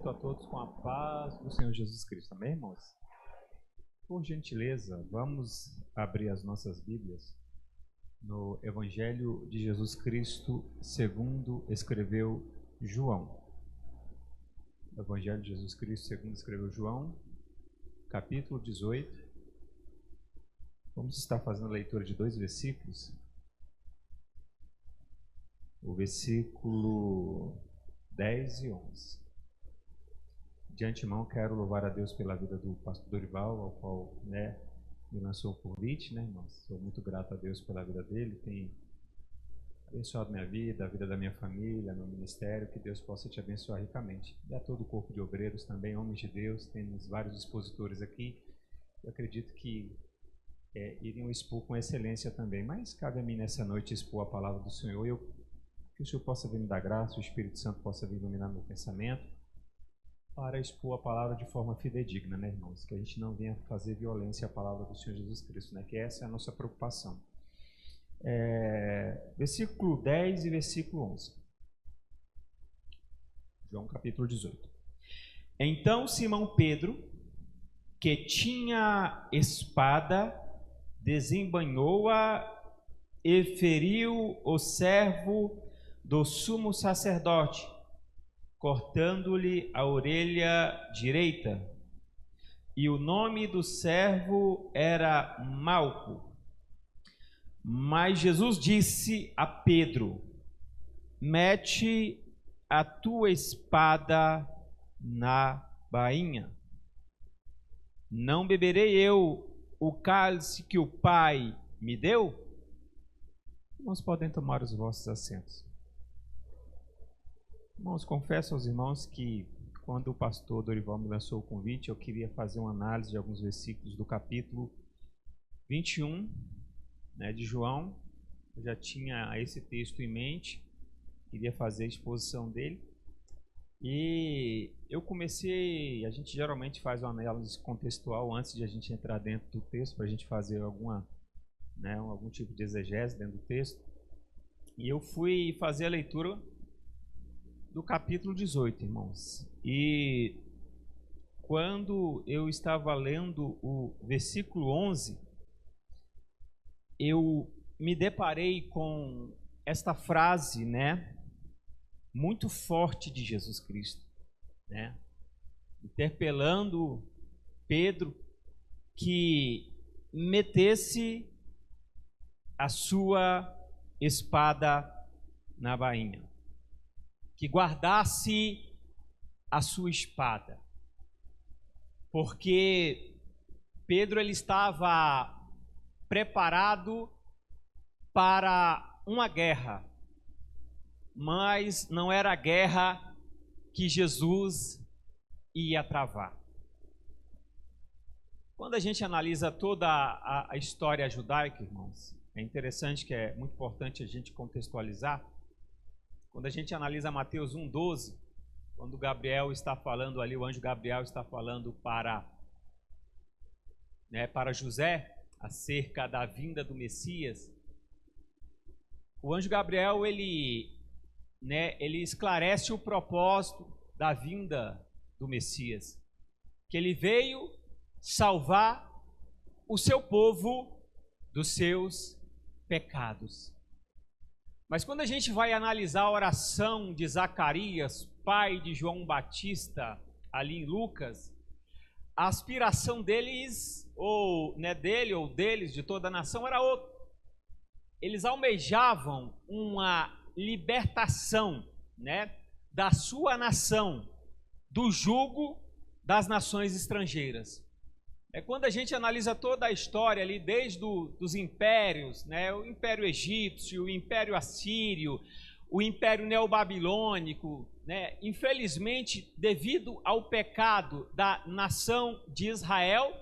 Cumprimento a todos com a paz do Senhor Jesus Cristo. Amém, irmãos? Por gentileza, vamos abrir as nossas Bíblias no Evangelho de Jesus Cristo segundo escreveu João. Evangelho de Jesus Cristo segundo escreveu João, capítulo 18. Vamos estar fazendo a leitura de dois versículos. O versículo 10 e 11. De antemão, quero louvar a Deus pela vida do pastor Dorival, ao qual me lançou o convite, irmãos? Sou muito grato a Deus pela vida dele, tem abençoado minha vida, a vida da minha família, meu ministério, que Deus possa te abençoar ricamente. E a todo o corpo de obreiros também, homens de Deus, temos vários expositores aqui, eu acredito que iriam expor com excelência também, mas cabe a mim nessa noite expor a palavra do Senhor, que o Senhor possa vir me dar graça, o Espírito Santo possa vir iluminar meu pensamento, para expor a palavra de forma fidedigna, irmãos? Que a gente não venha fazer violência à palavra do Senhor Jesus Cristo, que essa é a nossa preocupação. Versículo 10 e versículo 11. João capítulo 18. Então Simão Pedro, que tinha espada, desembainhou-a e feriu o servo do sumo sacerdote, cortando-lhe a orelha direita. E o nome do servo era Malco. Mas Jesus disse a Pedro: mete a tua espada na bainha. Não beberei eu o cálice que o Pai me deu? Irmãos, podem tomar os vossos assentos. Irmãos, confesso aos irmãos que quando o pastor Dorival me lançou o convite, eu queria fazer uma análise de alguns versículos do capítulo 21, de João. Eu já tinha esse texto em mente, queria fazer a exposição dele. E eu comecei, a gente geralmente faz uma análise contextual antes de a gente entrar dentro do texto, para a gente fazer algum tipo de exegese dentro do texto. E eu fui fazer a leitura do capítulo 18, irmãos. E quando eu estava lendo o versículo 11, eu me deparei com esta frase, muito forte de Jesus Cristo, interpelando Pedro que metesse a sua espada na bainha, que guardasse a sua espada, porque Pedro ele estava preparado para uma guerra, mas não era a guerra que Jesus ia travar. Quando a gente analisa toda a história judaica, irmãos, é interessante, que é muito importante a gente contextualizar. Quando a gente analisa Mateus 1,12, quando Gabriel está falando ali, o anjo Gabriel está falando para José acerca da vinda do Messias, o anjo Gabriel ele esclarece o propósito da vinda do Messias, que ele veio salvar o seu povo dos seus pecados. Mas quando a gente vai analisar a oração de Zacarias, pai de João Batista, ali em Lucas, a aspiração deles, dele ou deles, de toda a nação, era outra. Eles almejavam uma libertação, da sua nação, do jugo das nações estrangeiras. Quando a gente analisa toda a história ali, desde os impérios, o Império Egípcio, o Império Assírio, o Império Neobabilônico, infelizmente, devido ao pecado da nação de Israel,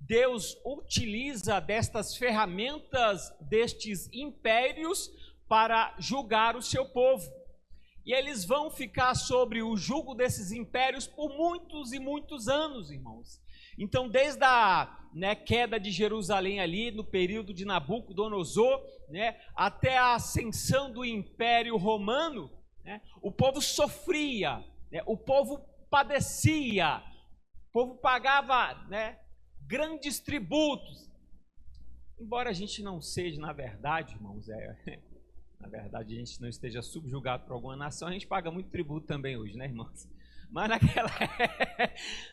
Deus utiliza destas ferramentas, destes impérios, para julgar o seu povo. E eles vão ficar sobre o jugo desses impérios por muitos e muitos anos, irmãos. Então, desde a queda de Jerusalém ali, no período de Nabucodonosor, até a ascensão do Império Romano, o povo sofria, o povo padecia, o povo pagava, né, grandes tributos. Embora a gente não seja, na verdade, irmãos, na verdade a gente não esteja subjugado por alguma nação, a gente paga muito tributo também hoje, né, irmãos? Mas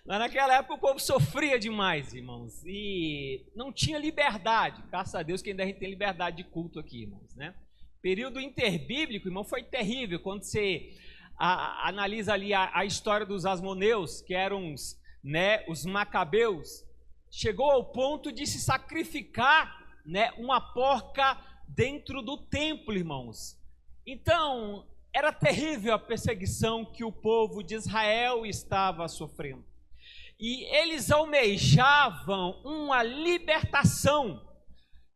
naquela época o povo sofria demais, irmãos, e não tinha liberdade. Graças a Deus que ainda a gente tem liberdade de culto aqui, irmãos, né? Período interbíblico, irmão, foi terrível. Quando você analisa ali a história dos asmoneus, que eram os macabeus, chegou ao ponto de se sacrificar, né, uma porca dentro do templo, irmãos. Então, era terrível a perseguição que o povo de Israel estava sofrendo. E eles almejavam uma libertação,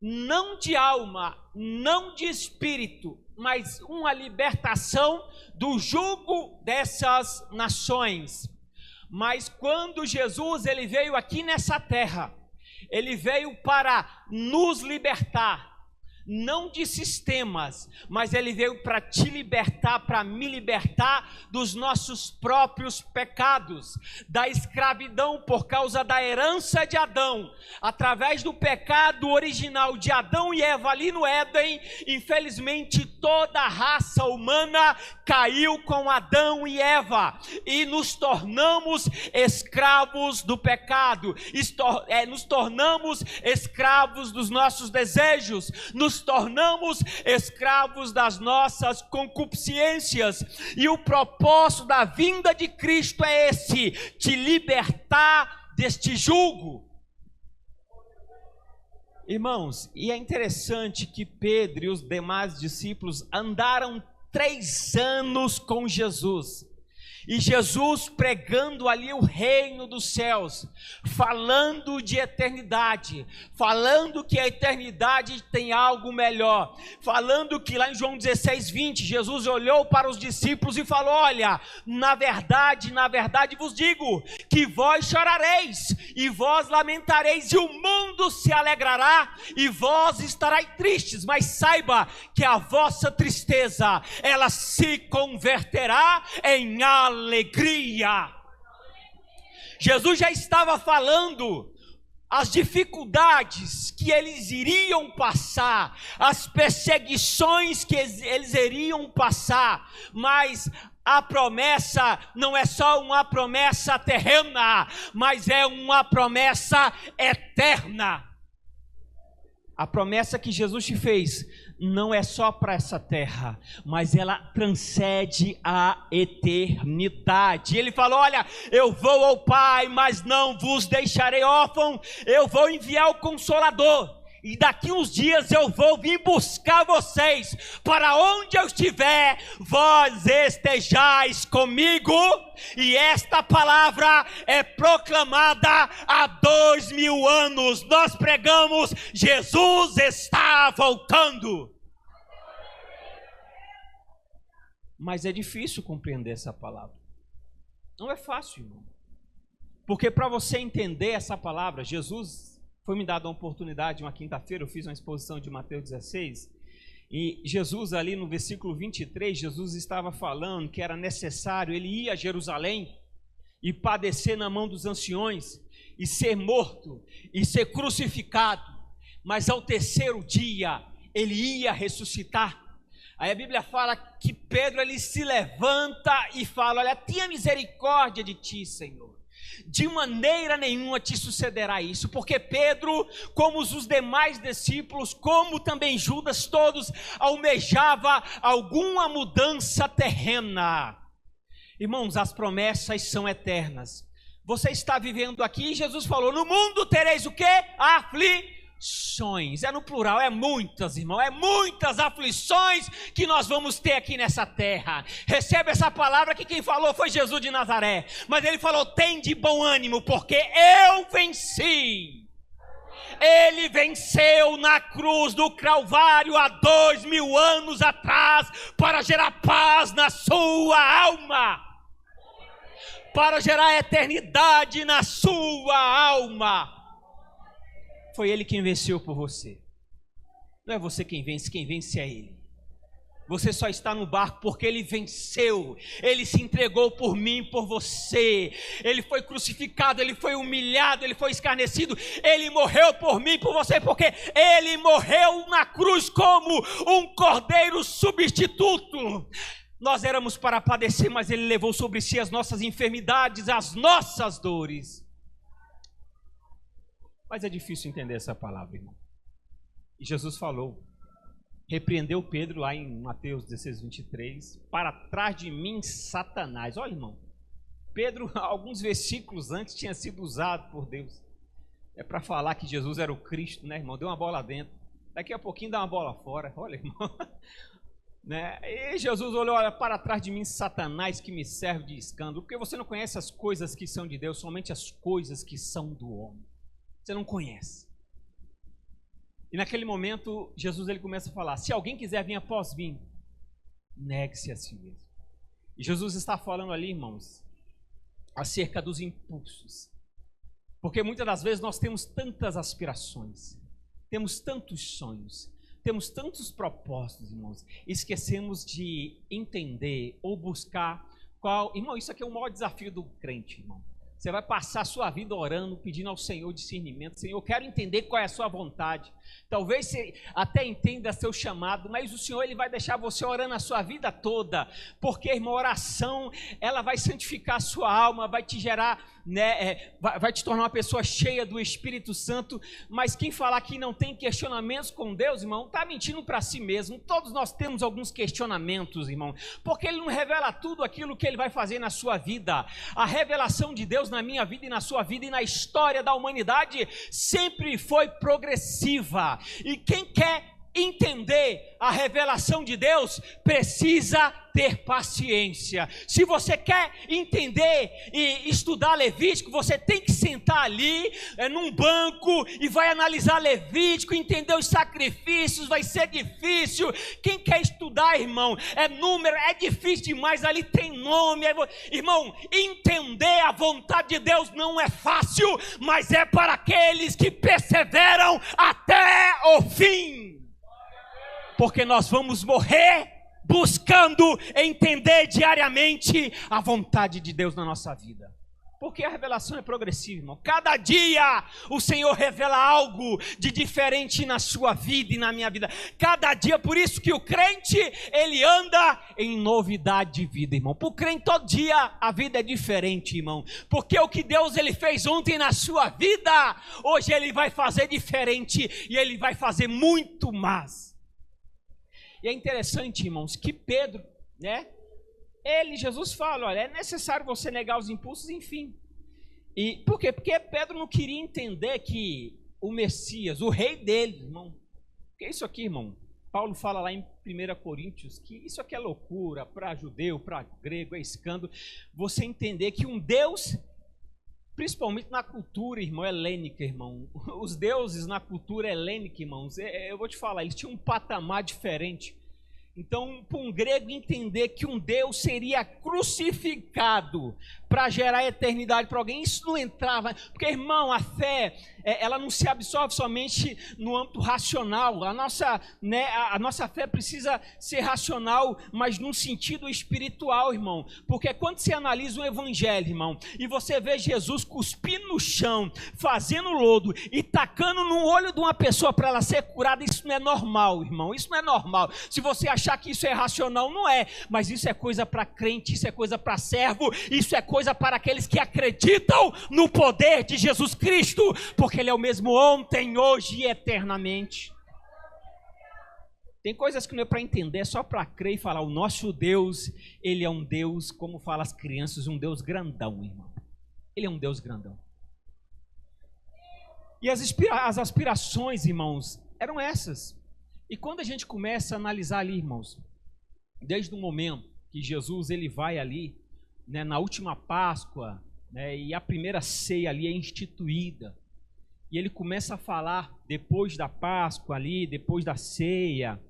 não de alma, não de espírito, mas uma libertação do jugo dessas nações. Mas quando Jesus ele veio aqui nessa terra, ele veio para nos libertar, não de sistemas, mas ele veio para te libertar, para me libertar dos nossos próprios pecados, da escravidão por causa da herança de Adão, através do pecado original de Adão e Eva ali no Éden. Infelizmente toda a raça humana caiu com Adão e Eva, e nos tornamos escravos do pecado, nos tornamos escravos dos nossos desejos, nos tornamos escravos das nossas concupiscências, e o propósito da vinda de Cristo é esse: te libertar deste jugo. Irmãos, e é interessante que Pedro e os demais discípulos andaram 3 anos com Jesus, e Jesus pregando ali o reino dos céus, falando de eternidade, falando que a eternidade tem algo melhor, falando que lá em João 16:20, Jesus olhou para os discípulos e falou: olha, na verdade vos digo, que vós chorareis, e vós lamentareis, e o mundo se alegrará, e vós estareis tristes, mas saiba que a vossa tristeza, ela se converterá em alegria. Jesus já estava falando as dificuldades que eles iriam passar, as perseguições que eles iriam passar, mas a promessa não é só uma promessa terrena, mas é uma promessa eterna. A promessa que Jesus te fez não é só para essa terra, mas ela transcende a eternidade. Ele falou: olha, eu vou ao Pai, mas não vos deixarei órfão, eu vou enviar o Consolador, e daqui uns dias eu vou vir buscar vocês, para onde eu estiver, vós estejais comigo. E esta palavra é proclamada há 2000 anos. Nós pregamos: Jesus está voltando. Mas é difícil compreender essa palavra. Não é fácil, irmão. Porque para você entender essa palavra, Jesus... Foi me dada a oportunidade, uma quinta-feira, eu fiz uma exposição de Mateus 16, e Jesus ali no versículo 23, Jesus estava falando que era necessário ele ir a Jerusalém e padecer na mão dos anciões, e ser morto, e ser crucificado, mas ao terceiro dia ele ia ressuscitar. Aí a Bíblia fala que Pedro ele se levanta e fala: olha, tenha misericórdia de ti, Senhor. De maneira nenhuma te sucederá isso, porque Pedro, como os demais discípulos, como também Judas, todos almejava alguma mudança terrena. Irmãos, as promessas são eternas. Você está vivendo aqui, Jesus falou: no mundo tereis o quê? Aflições. É no plural, é muitas, irmão, é muitas aflições que nós vamos ter aqui nessa terra. Recebe essa palavra, que quem falou foi Jesus de Nazaré, mas ele falou: tem de bom ânimo, porque eu venci. Ele venceu na cruz do Calvário há 2000 anos atrás, para gerar paz na sua alma, para gerar eternidade na sua alma. Foi ele quem venceu por você. Não é você quem vence é ele. Você só está no barco porque Ele venceu. Ele se entregou por mim, por você. Ele foi crucificado, Ele foi humilhado, Ele foi escarnecido. Ele morreu por mim, por você, porque Ele morreu na cruz como um cordeiro substituto. Nós éramos para padecer, mas Ele levou sobre si as nossas enfermidades, as nossas dores. Mas é difícil entender essa palavra, irmão. E Jesus falou, repreendeu Pedro lá em Mateus 16, 23, para trás de mim, Satanás. Olha, irmão, Pedro, alguns versículos antes, tinha sido usado por Deus. É para falar que Jesus era o Cristo, né, irmão? Deu uma bola dentro, daqui a pouquinho dá uma bola fora. Olha, irmão, né? E Jesus olhou, olha, para trás de mim, Satanás, que me serve de escândalo, porque você não conhece as coisas que são de Deus, somente as coisas que são do homem. Você não conhece. E naquele momento, Jesus ele começa a falar, se alguém quiser vir após mim, negue-se a si mesmo. E Jesus está falando ali, irmãos, acerca dos impulsos. Porque muitas das vezes nós temos tantas aspirações, temos tantos sonhos, temos tantos propósitos, irmãos, esquecemos de entender ou buscar qual... Irmão, isso aqui é o maior desafio do crente, irmão. Você vai passar a sua vida orando, pedindo ao Senhor discernimento. Senhor, eu quero entender qual é a sua vontade. Talvez você até entenda seu chamado, mas o Senhor ele vai deixar você orando a sua vida toda. Porque, irmão, a oração, ela vai santificar a sua alma, vai te gerar, né, vai te tornar uma pessoa cheia do Espírito Santo. Mas quem falar que não tem questionamentos com Deus, irmão, está mentindo para si mesmo. Todos nós temos alguns questionamentos, irmão. Porque Ele não revela tudo aquilo que Ele vai fazer na sua vida. A revelação de Deus na minha vida e na sua vida e na história da humanidade sempre foi progressiva. E quem quer entender a revelação de Deus precisa ter paciência. Se você quer entender e estudar Levítico, você tem que sentar ali num banco e vai analisar Levítico, entender os sacrifícios, vai ser difícil. Quem quer estudar, irmão, é número, é difícil demais, ali tem nome. Irmão, entender a vontade de Deus não é fácil, mas é para aqueles que perseveram até o fim. Porque nós vamos morrer buscando entender diariamente a vontade de Deus na nossa vida. Porque a revelação é progressiva, irmão. Cada dia o Senhor revela algo de diferente na sua vida e na minha vida. Cada dia, por isso que o crente, ele anda em novidade de vida, irmão. Para o crente, todo dia a vida é diferente, irmão. Porque o que Deus ele fez ontem na sua vida, hoje ele vai fazer diferente e ele vai fazer muito mais. E é interessante, irmãos, que Pedro, né? Jesus fala, olha, é necessário você negar os impulsos, enfim. E por quê? Porque Pedro não queria entender que o Messias, o rei dele, irmão, porque isso aqui, irmão, Paulo fala lá em 1 Coríntios, que isso aqui é loucura para judeu, para grego, é escândalo. Você entender que um Deus, principalmente na cultura, irmão, helênica, irmão, os deuses na cultura helênica, irmãos, eu vou te falar, eles tinham um patamar diferente. Então, para um grego entender que um Deus seria crucificado para gerar eternidade para alguém, isso não entrava, porque, irmão, a fé, ela não se absorve somente no âmbito racional. A nossa fé precisa ser racional, mas num sentido espiritual, irmão, porque quando você analisa o evangelho, irmão, e você vê Jesus cuspindo no chão, fazendo lodo e tacando no olho de uma pessoa para ela ser curada, isso não é normal, irmão, isso não é normal. Se você achar que isso é racional, não é, mas isso é coisa para crente, isso é coisa para servo, isso é coisa para aqueles que acreditam no poder de Jesus Cristo, porque Ele é o mesmo ontem, hoje e eternamente. Tem coisas que não é para entender, é só para crer e falar, o nosso Deus, Ele é um Deus, como falam as crianças, um Deus grandão, irmão. Ele é um Deus grandão. E as aspirações, irmãos, eram essas. E quando a gente começa a analisar ali, irmãos, desde o momento que Jesus ele vai ali, né, na última Páscoa, né, e a primeira ceia ali é instituída, e ele começa a falar depois da Páscoa ali, depois da ceia,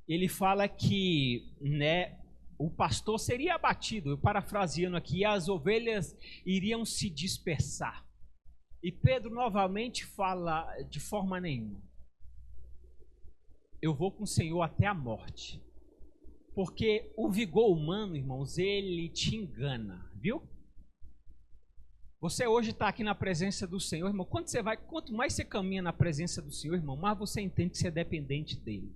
ele fala que, né, o pastor seria abatido, eu parafraseando aqui, e as ovelhas iriam se dispersar. E Pedro novamente fala de forma nenhuma. Eu vou com o Senhor até a morte. Porque o vigor humano, irmãos, ele te engana, viu? Você hoje está aqui na presença do Senhor, irmão. Quanto mais você caminha na presença do Senhor, irmão, mais você entende que você é dependente dele.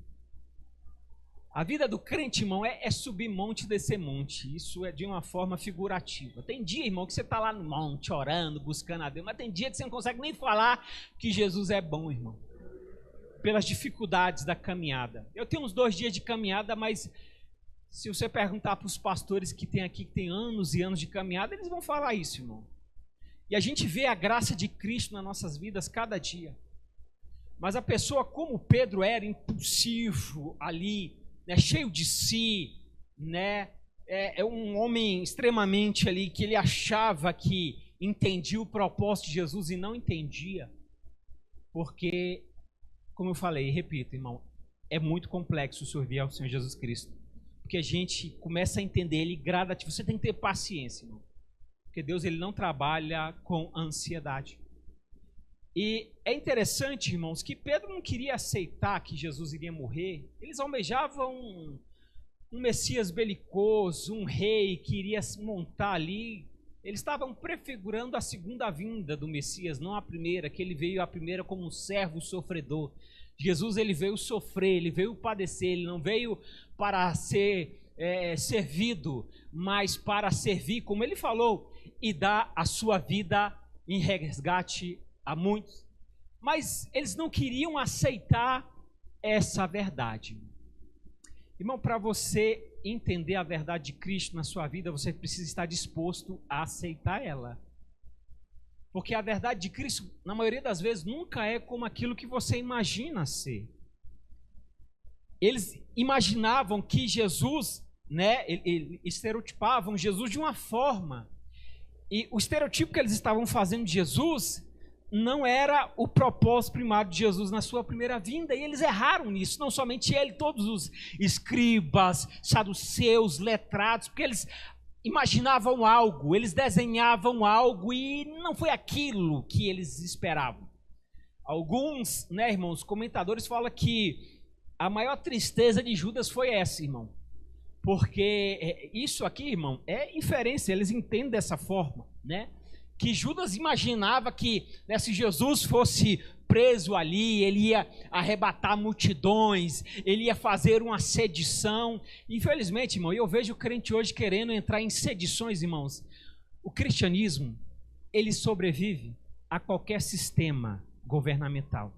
A vida do crente, irmão, é subir monte e descer monte. Isso é de uma forma figurativa. Tem dia, irmão, que você está lá no monte, orando, buscando a Deus, mas tem dia que você não consegue nem falar que Jesus é bom, irmão. Pelas dificuldades da caminhada. Eu tenho uns 2 dias de caminhada, mas se você perguntar para os pastores que tem aqui, que tem anos e anos de caminhada, eles vão falar isso, irmão. E a gente vê a graça de Cristo nas nossas vidas cada dia. Mas a pessoa como Pedro era, impulsivo ali, né, cheio de si, né, é um homem extremamente ali, que ele achava que entendia o propósito de Jesus e não entendia. Porque, como eu falei, repito, irmão, é muito complexo servir ao Senhor Jesus Cristo. Porque a gente começa a entender ele gradativo. Você tem que ter paciência, irmão. Porque Deus ele não trabalha com ansiedade. E é interessante, irmãos, que Pedro não queria aceitar que Jesus iria morrer. Eles almejavam um Messias belicoso, um rei que iria se montar ali. Eles estavam prefigurando a segunda vinda do Messias, não a primeira, que ele veio a primeira como um servo sofredor. Jesus ele veio sofrer, ele veio padecer, ele não veio para ser servido, mas para servir, como ele falou, e dar a sua vida em resgate a muitos. Mas eles não queriam aceitar essa verdade. Irmão, para você entender a verdade de Cristo na sua vida, você precisa estar disposto a aceitar ela. Porque a verdade de Cristo, na maioria das vezes, nunca é como aquilo que você imagina ser. Eles imaginavam que Jesus, né, estereotipavam Jesus de uma forma. E o estereotipo que eles estavam fazendo de Jesus não era o propósito primário de Jesus na sua primeira vinda, e eles erraram nisso, não somente ele, todos os escribas, saduceus, letrados, porque eles imaginavam algo, eles desenhavam algo e não foi aquilo que eles esperavam. Alguns, né, irmãos, comentadores falam que a maior tristeza de Judas foi essa, irmão, porque isso aqui, irmão, é inferência, eles entendem dessa forma, né? Que Judas imaginava que, né, se Jesus fosse preso ali, ele ia arrebatar multidões, ele ia fazer uma sedição. Infelizmente, irmão, eu vejo o crente hoje querendo entrar em sedições, irmãos. O cristianismo, ele sobrevive a qualquer sistema governamental.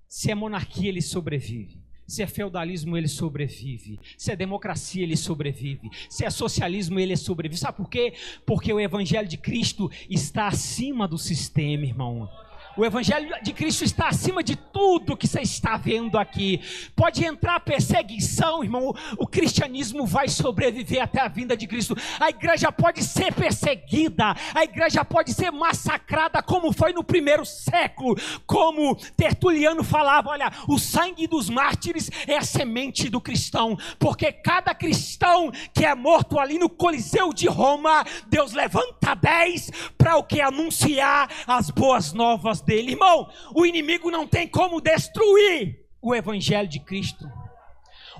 Se é monarquia, ele sobrevive. Se é feudalismo, ele sobrevive. Se é democracia, ele sobrevive. Se é socialismo, ele sobrevive. Sabe por quê? Porque o Evangelho de Cristo está acima do sistema, irmão. O Evangelho de Cristo está acima de tudo que você está vendo aqui. Pode entrar perseguição, irmão, o cristianismo vai sobreviver até a vinda de Cristo. A igreja pode ser perseguida, a igreja pode ser massacrada, como foi no primeiro século. Como Tertuliano falava, olha, o sangue dos mártires é a semente do cristão. Porque cada cristão que é morto ali no Coliseu de Roma, Deus levanta 10 para o que? Anunciar as boas novas dele. Irmão, o inimigo não tem como destruir o Evangelho de Cristo.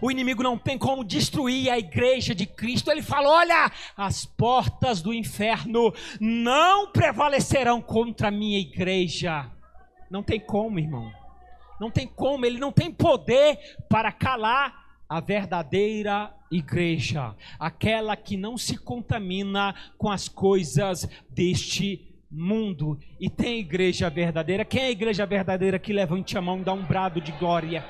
O inimigo não tem como destruir a igreja de Cristo. Ele fala, olha, as portas do inferno não prevalecerão contra a minha igreja. Não tem como, irmão. Não tem como, ele não tem poder para calar a verdadeira igreja, aquela que não se contamina com as coisas deste mundo. E tem igreja verdadeira. Quem é a igreja verdadeira? Que levante a mão e dá um brado de glória.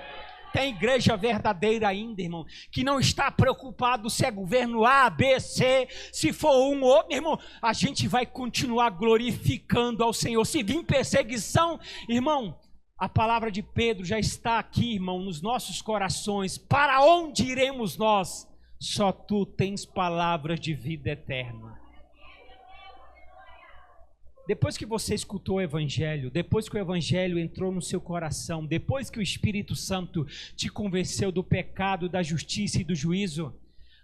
Tem igreja verdadeira ainda, irmão, que não está preocupado se é governo A, B, C, se for um ou outro, irmão, a gente vai continuar glorificando ao Senhor. Se vir perseguição, irmão, a palavra de Pedro já está aqui, irmão, nos nossos corações. Para onde iremos nós? Só tu tens palavras de vida eterna. Depois que você escutou o Evangelho, depois que o Evangelho entrou no seu coração, depois que o Espírito Santo te convenceu do pecado, da justiça e do juízo,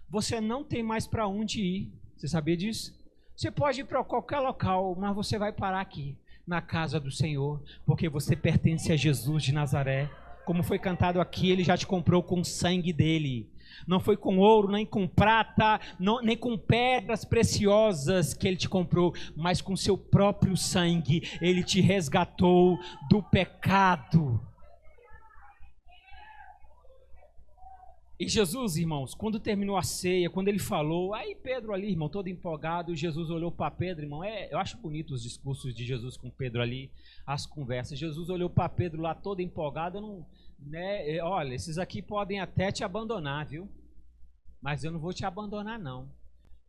você não tem mais para onde ir. Você sabia disso? Você pode ir para qualquer local, mas você vai parar aqui, na casa do Senhor, porque você pertence a Jesus de Nazaré. Como foi cantado aqui, Ele já te comprou com o sangue dEle. Não foi com ouro, nem com prata, nem com pedras preciosas que Ele te comprou, mas com seu próprio sangue. Ele te resgatou do pecado. E Jesus, irmãos, quando terminou a ceia, quando Ele falou, aí Pedro ali, irmão, todo empolgado, Jesus olhou para Pedro, irmão, eu acho bonito os discursos de Jesus com Pedro ali, as conversas. Jesus olhou para Pedro lá todo empolgado, né? Olha, esses aqui podem até te abandonar, viu? Mas eu não vou te abandonar, não.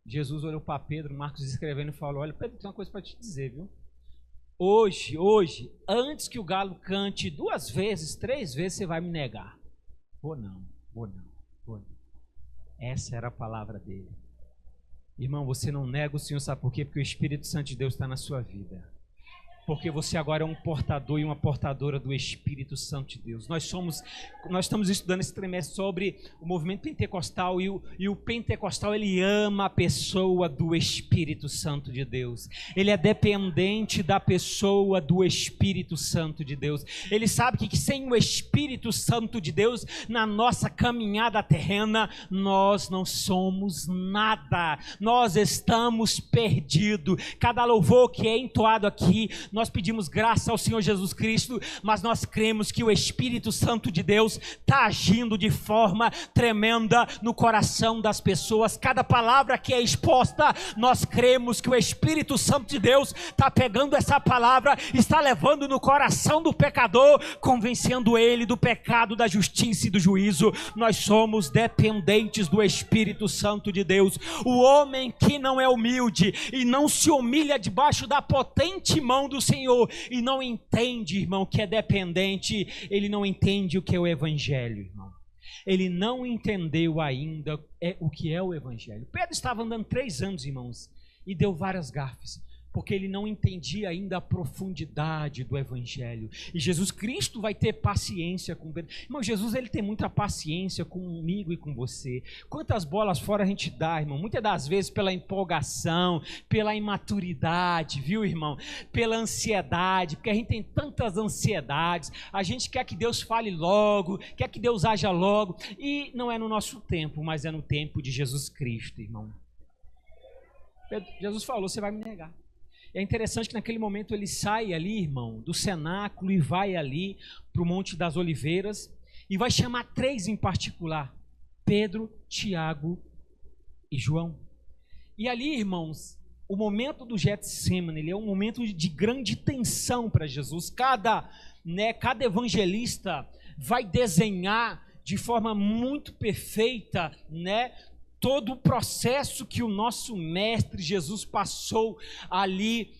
Jesus olhou para Pedro, Marcos escrevendo e falou, olha, Pedro, tem uma coisa para te dizer, viu? Hoje, antes que o galo cante 2 vezes, 3 vezes, você vai me negar. Vou não. Essa era a palavra dele. Irmão, você não nega o Senhor, sabe por quê? Porque o Espírito Santo de Deus está na sua vida. Porque você agora é um portador e uma portadora do Espírito Santo de Deus. Nós estamos estudando esse trimestre sobre o movimento pentecostal e o pentecostal, ele ama a pessoa do Espírito Santo de Deus. Ele é dependente da pessoa do Espírito Santo de Deus. Ele sabe que sem o Espírito Santo de Deus, na nossa caminhada terrena, nós não somos nada. Nós estamos perdidos. Cada louvor que é entoado aqui, nós pedimos graça ao Senhor Jesus Cristo, mas nós cremos que o Espírito Santo de Deus está agindo de forma tremenda no coração das pessoas. Cada palavra que é exposta, nós cremos que o Espírito Santo de Deus está pegando essa palavra, está levando no coração do pecador, convencendo ele do pecado, da justiça e do juízo. Nós somos dependentes do Espírito Santo de Deus. O homem que não é humilde e não se humilha debaixo da potente mão do Senhor e não entende, irmão, que é dependente, ele não entende o que é o Evangelho, irmão. Ele não entendeu ainda o que é o Evangelho. Pedro estava andando 3 anos, irmãos, e deu várias gafes, porque ele não entendia ainda a profundidade do Evangelho. E Jesus Cristo vai ter paciência com Pedro. Irmão, Jesus, ele tem muita paciência comigo e com você. Quantas bolas fora a gente dá, irmão? Muitas das vezes pela empolgação, pela imaturidade, viu, irmão? Pela ansiedade, porque a gente tem tantas ansiedades. A gente quer que Deus fale logo, quer que Deus haja logo. E não é no nosso tempo, mas é no tempo de Jesus Cristo, irmão. Jesus falou, você vai me negar. É interessante que naquele momento ele sai ali, irmão, do cenáculo e vai ali para o Monte das Oliveiras e vai chamar 3 em particular, Pedro, Tiago e João. E ali, irmãos, o momento do Getsemane, ele é um momento de grande tensão para Jesus. Cada evangelista vai desenhar de forma muito perfeita, todo o processo que o nosso mestre Jesus passou ali,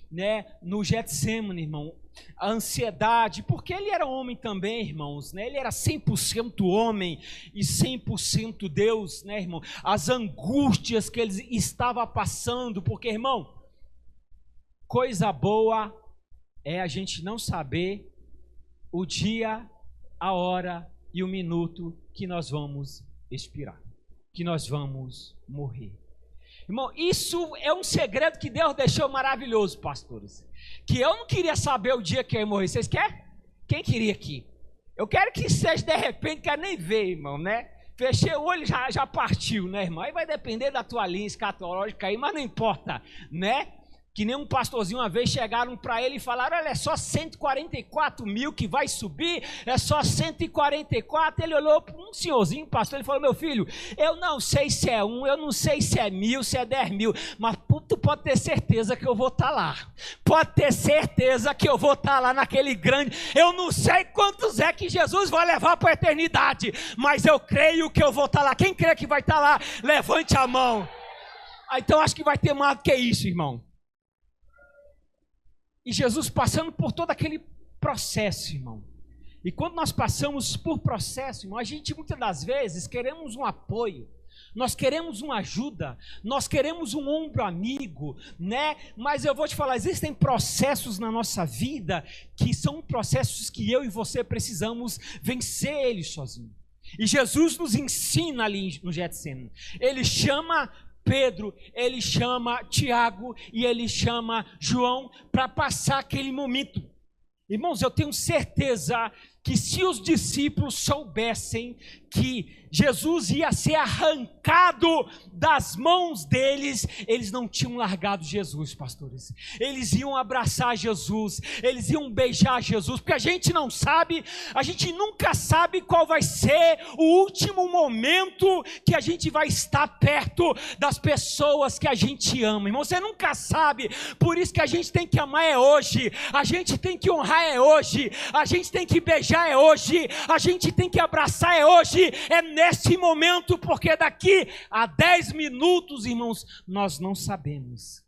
no Getsemane, irmão. A ansiedade, porque ele era homem também, irmãos, ele era 100% homem e 100% Deus, irmão. As angústias que ele estava passando, porque, irmão, coisa boa é a gente não saber o dia, a hora e o minuto que nós vamos expirar, que nós vamos morrer. Irmão, isso é um segredo que Deus deixou maravilhoso, pastores. Que eu não queria saber o dia que eu ia morrer. Vocês querem? Quem queria aqui? Eu quero que seja de repente, quero nem ver, irmão, Fechei o olho, já partiu, irmão? Aí vai depender da tua linha escatológica aí, mas não importa, Que nem um pastorzinho uma vez chegaram para ele e falaram, olha, é só 144 mil que vai subir, é só 144, ele olhou para um senhorzinho, pastor, ele falou, meu filho, eu não sei se é 1, eu não sei se é 1000, se é 10 mil, mas tu pode ter certeza que eu vou estar lá, pode ter certeza que eu vou estar lá naquele grande, eu não sei quantos é que Jesus vai levar para a eternidade, mas eu creio que eu vou estar lá. Quem crê que vai estar lá, levante a mão. Então acho que vai ter mais do que isso, irmão. E Jesus passando por todo aquele processo, irmão. E quando nós passamos por processo, irmão, a gente muitas das vezes queremos um apoio, nós queremos uma ajuda, nós queremos um ombro amigo, Mas eu vou te falar, existem processos na nossa vida que são processos que eu e você precisamos vencer eles sozinhos. E Jesus nos ensina ali no Getsemane. Ele chama Pedro, ele chama Tiago e ele chama João para passar aquele momento. Irmãos, eu tenho certeza que se os discípulos soubessem que Jesus ia ser arrancado das mãos deles, eles não tinham largado Jesus, pastores. Eles iam abraçar Jesus, eles iam beijar Jesus, porque a gente não sabe, a gente nunca sabe qual vai ser o último momento que a gente vai estar perto das pessoas que a gente ama, irmão. Você nunca sabe, por isso que a gente tem que amar é hoje, a gente tem que honrar é hoje, a gente tem que beijar é hoje, a gente tem que abraçar é hoje, é nesse momento, porque daqui a 10 minutos, irmãos, nós não sabemos.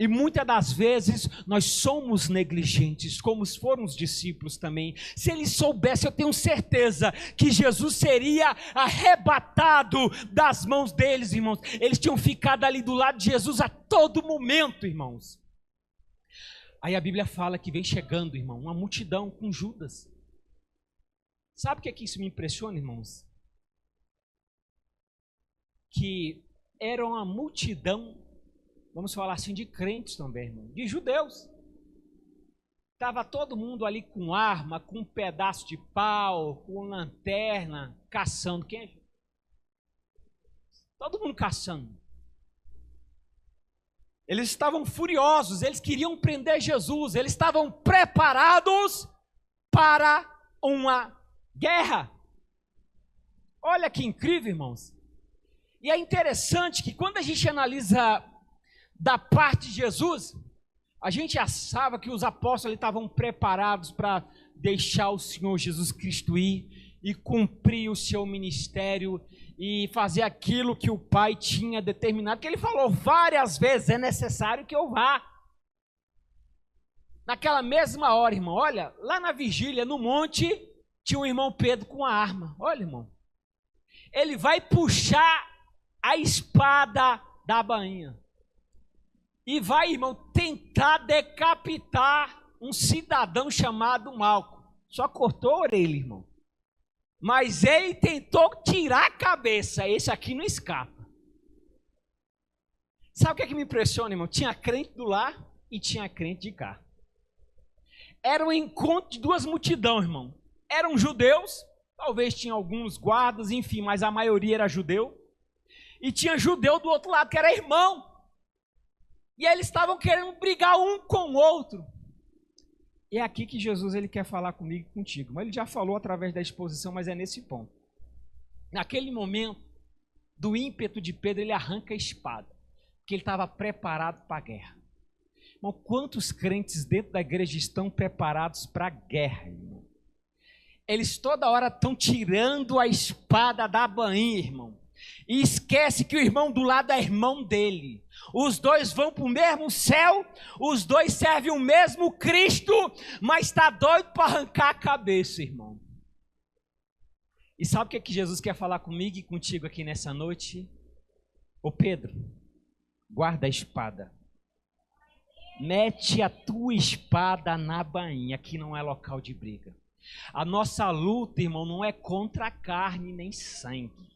E muitas das vezes nós somos negligentes, como foram os discípulos também. Se eles soubessem, eu tenho certeza que Jesus seria arrebatado das mãos deles, irmãos. Eles tinham ficado ali do lado de Jesus a todo momento, irmãos. Aí a Bíblia fala que vem chegando, irmão, uma multidão com Judas. Sabe o que é que isso me impressiona, irmãos? Que era uma multidão, vamos falar assim, de crentes também, irmão, de judeus. Estava todo mundo ali com arma, com um pedaço de pau, com lanterna, caçando. Quem é? Todo mundo caçando. Eles estavam furiosos, eles queriam prender Jesus, eles estavam preparados para uma guerra. Olha que incrível, irmãos. E é interessante que quando a gente analisa da parte de Jesus, a gente achava que os apóstolos estavam preparados para deixar o Senhor Jesus Cristo ir e cumprir o seu ministério e fazer aquilo que o Pai tinha determinado, que ele falou várias vezes, é necessário que eu vá. Naquela mesma hora, irmão, olha, lá na vigília, no monte, tinha um irmão Pedro com a arma. Olha, irmão, ele vai puxar a espada da bainha e vai, irmão, tentar decapitar um cidadão chamado Malco. Só cortou a orelha, irmão. Mas ele tentou tirar a cabeça. Esse aqui não escapa. Sabe o que é que me impressiona, irmão? Tinha crente do lá e tinha crente de cá. Era um encontro de duas multidões, irmão. Eram judeus, talvez tinha alguns guardas, enfim, mas a maioria era judeu. E tinha judeu do outro lado, que era irmão. E eles estavam querendo brigar um com o outro. E é aqui que Jesus ele quer falar comigo e contigo. Mas ele já falou através da exposição, mas é nesse ponto. Naquele momento, do ímpeto de Pedro, ele arranca a espada. Porque ele estava preparado para a guerra. Irmão, quantos crentes dentro da igreja estão preparados para a guerra, irmão? Eles toda hora estão tirando a espada da bainha, irmão. E esquece que o irmão do lado é irmão dele. Os dois vão para o mesmo céu, os dois servem o mesmo Cristo, mas está doido para arrancar a cabeça, irmão. E sabe o que é que Jesus quer falar comigo e contigo aqui nessa noite? Ô Pedro, guarda a espada. Mete a tua espada na bainha, aqui não é local de briga. A nossa luta, irmão, não é contra a carne nem sangue.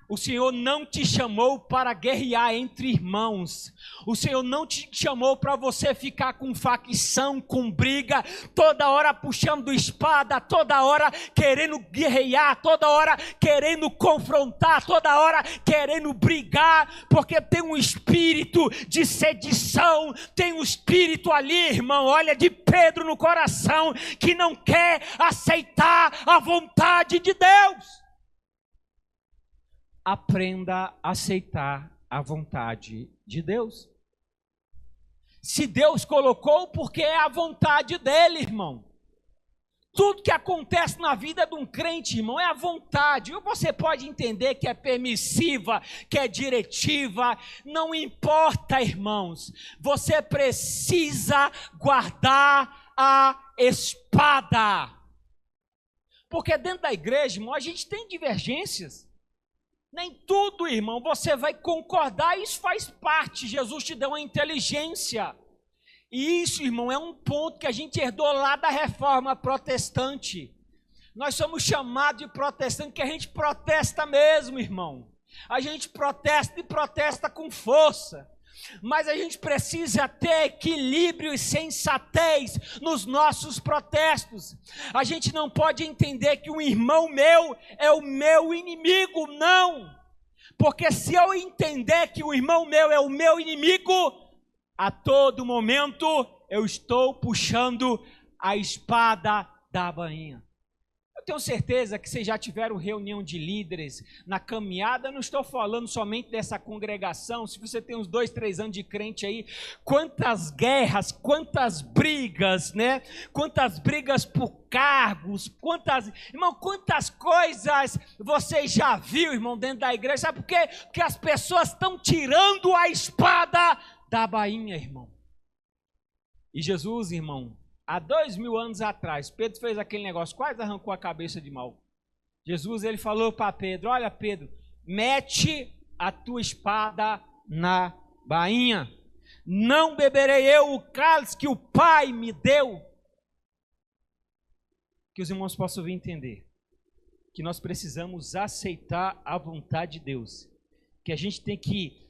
O Senhor não te chamou para guerrear entre irmãos. O Senhor não te chamou para você ficar com facção, com briga, toda hora puxando espada, toda hora querendo guerrear, toda hora querendo confrontar, toda hora querendo brigar, porque tem um espírito de sedição, tem um espírito ali, irmão, olha, de Pedro no coração, que não quer aceitar a vontade de Deus. Aprenda a aceitar a vontade de Deus. Se Deus colocou, porque é a vontade dele, irmão. Tudo que acontece na vida de um crente, irmão, é a vontade. Você pode entender que é permissiva, que é diretiva, não importa, irmãos. Você precisa guardar a espada. Porque dentro da igreja, irmão, a gente tem divergências. Nem tudo, irmão, você vai concordar, isso faz parte. Jesus te deu uma inteligência. E isso, irmão, é um ponto que a gente herdou lá da reforma protestante. Nós somos chamados de protestante, que a gente protesta mesmo, irmão. A gente protesta e protesta com força. mas a gente precisa ter equilíbrio e sensatez nos nossos protestos. A gente não pode entender que um irmão meu é o meu inimigo, não. Porque se eu entender que o irmão meu é o meu inimigo, a todo momento eu estou puxando a espada da bainha. Eu tenho certeza que vocês já tiveram reunião de líderes na caminhada. Eu não estou falando somente dessa congregação. Se você tem uns 2, 3 anos de crente aí, quantas guerras, quantas brigas, né? Quantas brigas por cargos, irmão, quantas coisas você já viu, irmão, dentro da igreja. Sabe por quê? Porque as pessoas estão tirando a espada da bainha, irmão. E Jesus, irmão, há 2000 anos atrás, Pedro fez aquele negócio, quase arrancou a cabeça de Malco. Jesus, ele falou para Pedro: olha, Pedro, mete a tua espada na bainha. Não beberei eu o cálice que o Pai me deu. Que os irmãos possam vir entender que nós precisamos aceitar a vontade de Deus. Que a gente tem que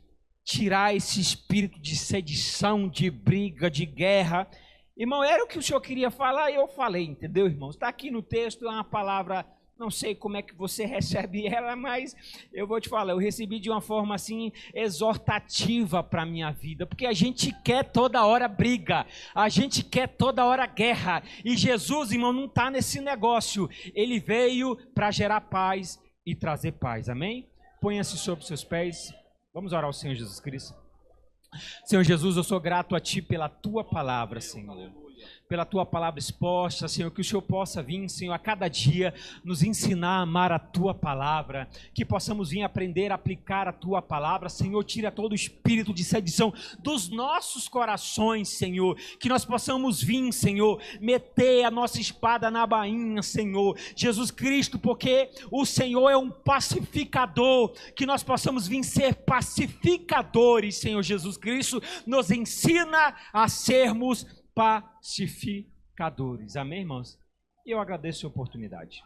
tirar esse espírito de sedição, de briga, de guerra. Irmão, era o que o senhor queria falar e eu falei, entendeu, irmão? Está aqui no texto, é uma palavra, não sei como é que você recebe ela, mas eu vou te falar, eu recebi de uma forma assim, exortativa para a minha vida, porque a gente quer toda hora briga, a gente quer toda hora guerra, e Jesus, irmão, não está nesse negócio, ele veio para gerar paz e trazer paz, amém? Ponha-se sobre os seus pés, vamos orar ao Senhor Jesus Cristo. Senhor Jesus, eu sou grato a Ti pela Tua palavra, Senhor. Pela Tua palavra exposta, Senhor, que o Senhor possa vir, Senhor, a cada dia nos ensinar a amar a Tua palavra, que possamos vir aprender a aplicar a Tua palavra, Senhor, tira todo o espírito de sedição dos nossos corações, Senhor, que nós possamos vir, Senhor, meter a nossa espada na bainha, Senhor, Jesus Cristo, porque o Senhor é um pacificador, que nós possamos vir ser pacificadores, Senhor Jesus Cristo, nos ensina a sermos pacificadores. Amém, irmãos? E eu agradeço a oportunidade.